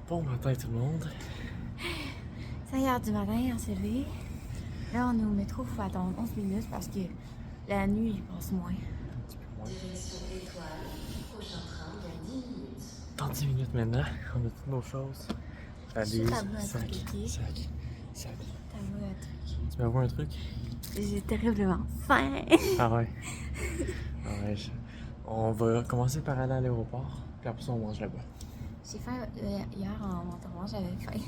Bon matin tout le monde. 5h du matin, on s'est levé. Là, on est au métro, il faut attendre 11 minutes parce que la nuit, il passe moins. Un petit peu moins. Dans 10 minutes maintenant, on a toutes nos choses. Valise, sac. T'as vu un truc? Tu m'as vu un truc? J'ai terriblement faim. Ah ouais. Ah ouais. On va commencer par aller à l'aéroport, puis après ça on mange là-bas. J'ai faim hier en montant, j'avais faim.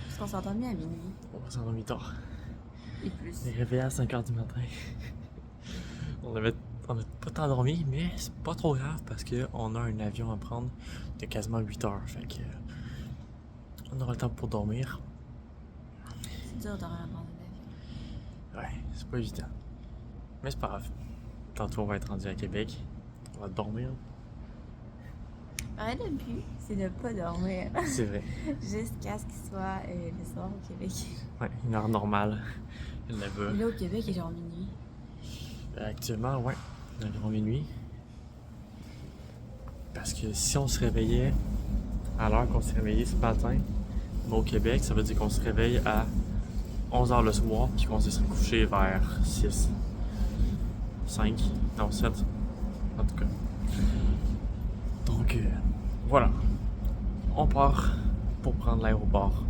Parce qu'on s'est endormi à minuit. On va s'endormir tard. Et plus. On est réveillé à 5h du matin. on a pas tant dormi, mais c'est pas trop grave parce qu'on a un avion à prendre de quasiment 8 heures. Fait que on aura le temps pour dormir. C'est dur de dormir dans un avion. Ouais, c'est pas évident. Mais c'est pas grave. Tantôt on va être rendu à Québec. On va dormir. Le but, c'est de pas dormir. C'est vrai. Jusqu'à ce qu'il soit le soir au Québec. Ouais, une heure normale. Là-bas. Là, au Québec, il est genre minuit. Actuellement, ouais, environ minuit. Parce que si on se réveillait à l'heure qu'on s'est réveillé ce matin, au Québec, ça veut dire qu'on se réveille à 11h le soir, puis qu'on se serait couché vers 6, 5, non 7, en tout cas. Donc, voilà. On part pour prendre l'aéroport.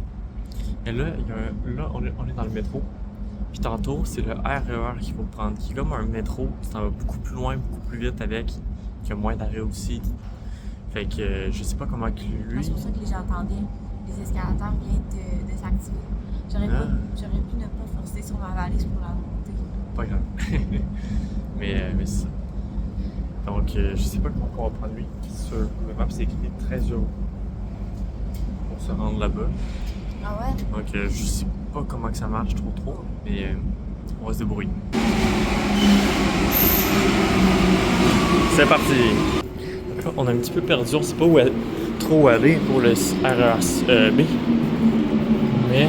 Et là, on est dans le métro. Puis tantôt, c'est le RER qu'il faut prendre, qui est comme un métro, qui s'en va beaucoup plus loin, beaucoup plus vite avec, qui a moins d'arrêts aussi. Fait que je sais pas comment que lui... C'est pour ça que les gens attendaient. Les escalators viennent de s'activer. J'aurais pu ne pas forcer sur ma valise pour la monter. Pas grave. mais c'est ça. Donc, je sais pas comment on va prendre lui. Sur le map, c'est écrit 13 € pour se rendre là-bas. Ah ouais? Donc, je sais pas comment que ça marche trop, mais on va se débrouiller. C'est parti! Donc là, on a un petit peu perdu, on sait pas trop où aller pour le RER B. Mais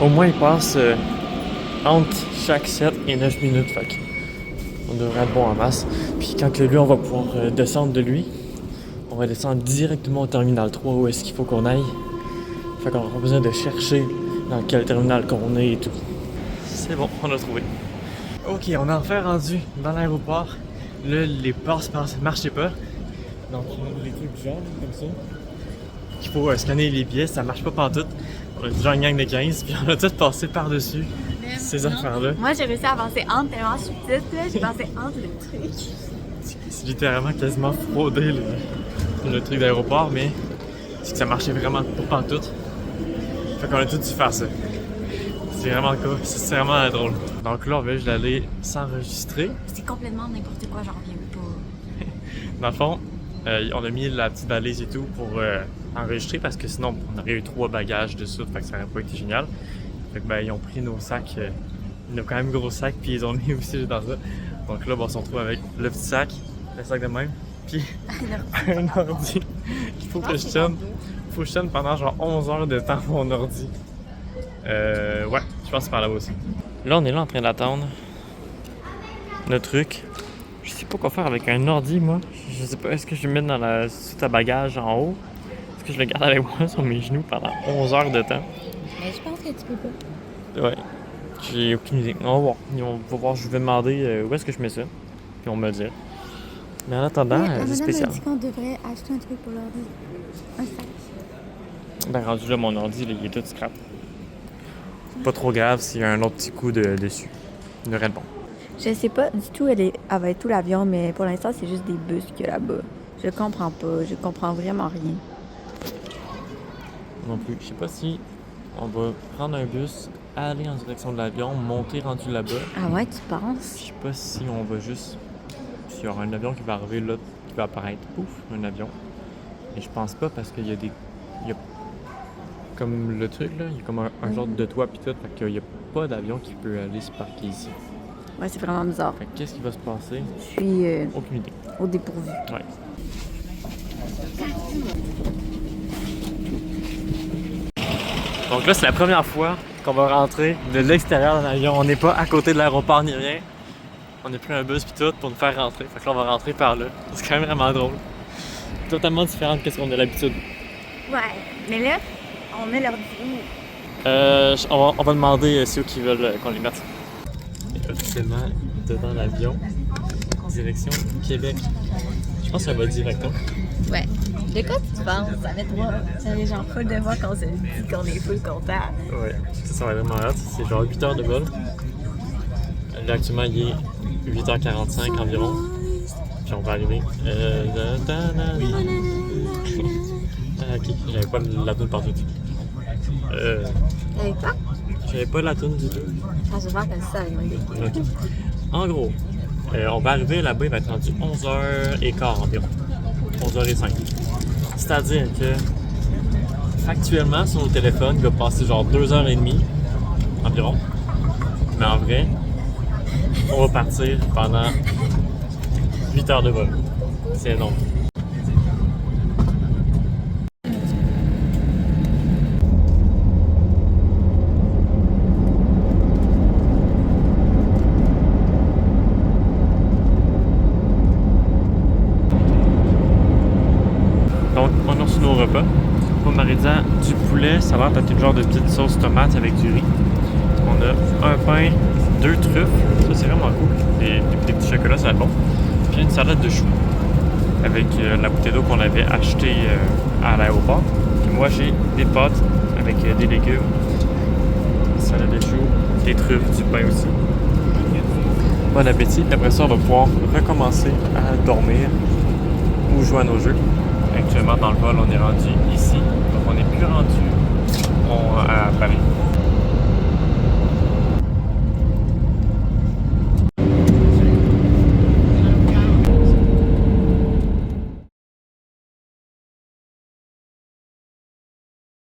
au moins il passe entre chaque 7 et 9 minutes. Fait on devrait être bon en masse. Puis quand que lui, on va pouvoir descendre de lui, on va descendre directement au terminal 3 où est-ce qu'il faut qu'on aille. Fait qu'on n'aura pas besoin de chercher dans quel terminal qu'on est et tout. C'est bon, on a trouvé. Ok, on est enfin rendu dans l'aéroport. Là, les portes marchaient pas. Donc, on a des trucs jaunes comme ça. Il faut scanner les billets, ça marche pas pantoute. On a déjà une gang de 15, puis on a tout passé par-dessus ces affaires-là. Moi, j'ai réussi à avancer entre tellement je suis petite, là, j'ai passé entre le truc. C'est littéralement quasiment fraudé le truc d'aéroport, mais c'est que ça marchait vraiment pas pantoute. Fait qu'on a tout dû faire ça. C'est vraiment cool, c'est vraiment drôle. Donc là, on va juste aller s'enregistrer. C'est complètement n'importe quoi, j'en reviens pas. Dans le fond, on a mis la petite valise et tout pour enregistrer parce que sinon, on aurait eu 3 bagages dessous, fait que ça aurait pas été génial. Fait que ils ont pris nos sacs, nos quand même gros sacs, puis ils ont mis aussi dans ça. Donc là, on se retrouve avec le petit sac, le sac de même, puis un ordi. Il faut que je tienne. Faut que je tienne pendant genre 11 heures de temps mon ordi. Ouais, je pense que c'est par là-bas aussi. Là, on est là en train d'attendre le truc. Je sais pas quoi faire avec un ordi, moi. Je sais pas, est-ce que je le mets dans la soute à bagages en haut? Est-ce que je le garde avec moi sur mes genoux pendant 11 heures de temps? Mais je pense que tu peux pas. Ouais, j'ai aucune idée. On va voir. On va voir, je vais demander où est-ce que je mets ça. Puis on me le dire. Mais en attendant, c'est spécial. Elle m'a dit qu'on devrait acheter un truc pour l'ordi. Un sac. Ben rendu là, mon ordi, là, il est tout scrap. Pas trop grave s'il y a un autre petit coup dessus. Il devrait être bon. Je sais pas du tout, elle va être tout l'avion, mais pour l'instant, c'est juste des bus qu'il y a là-bas. Je comprends pas, je comprends vraiment rien. Non plus. Je sais pas si on va prendre un bus, aller en direction de l'avion, monter rendu là-bas. Ah ouais, tu penses? Je sais pas si on va juste... S'il y aura un avion qui va arriver là, qui va apparaître. Pouf, un avion. Mais je pense pas parce qu'il y a des... Il y a comme le truc là, il y a comme un genre de toit pis tout, fait qu'il y a pas d'avion qui peut aller se parquer ici. Ouais, c'est vraiment bizarre. Fait que qu'est-ce qui va se passer? Je suis Aucune idée. au dépourvu. Ouais. Donc là, c'est la première fois qu'on va rentrer de l'extérieur d'un avion. On n'est pas à côté de l'aéroport ni rien. On a pris un bus pis tout pour nous faire rentrer. Fait que là, on va rentrer par là. C'est quand même vraiment drôle. Totalement différent de ce qu'on a l'habitude. Ouais, mais là, on met l'ordi où? On va demander ceux qui veulent qu'on les mette. Officiellement, devant l'avion, direction Québec. Je pense que ça va direct, hein? Ouais. De quoi tu penses? Ça fait genre full de fois qu'on se dit qu'on est full content. Ouais, ça va vraiment hâte. C'est genre 8 heures de vol. Là, actuellement, il est 8h45 environ. Puis on va arriver. Ah, ok, j'avais pas la toune partout. T'avais pas? J'avais pas la toune du tout. Ah, je vais faire comme ça avec mon équipe. Ok. En gros, on va arriver là-bas, il va être rendu 11h15 environ. 11h05. C'est-à-dire que, factuellement, sur nos téléphones, il va passer genre 2h30 environ. Mais en vrai, on va partir pendant 8 heures de vol. C'est énorme. Donc, on a reçu nos repas. Pour Maritza, du poulet, ça va être une genre de petite sauce tomate avec du riz. On a un pain, 2 truffes, ça c'est vraiment cool. Des petits chocolats, ça va être bon. Puis une salade de choux avec la bouteille d'eau qu'on avait achetée à l'aéroport. Puis moi, j'ai des pâtes avec des légumes, salade de choux, des truffes, du pain aussi. Bon appétit. Après ça, on va pouvoir recommencer à dormir ou jouer à nos jeux. Actuellement, dans le vol, on est rendu ici. Donc, on n'est plus rendu à Paris.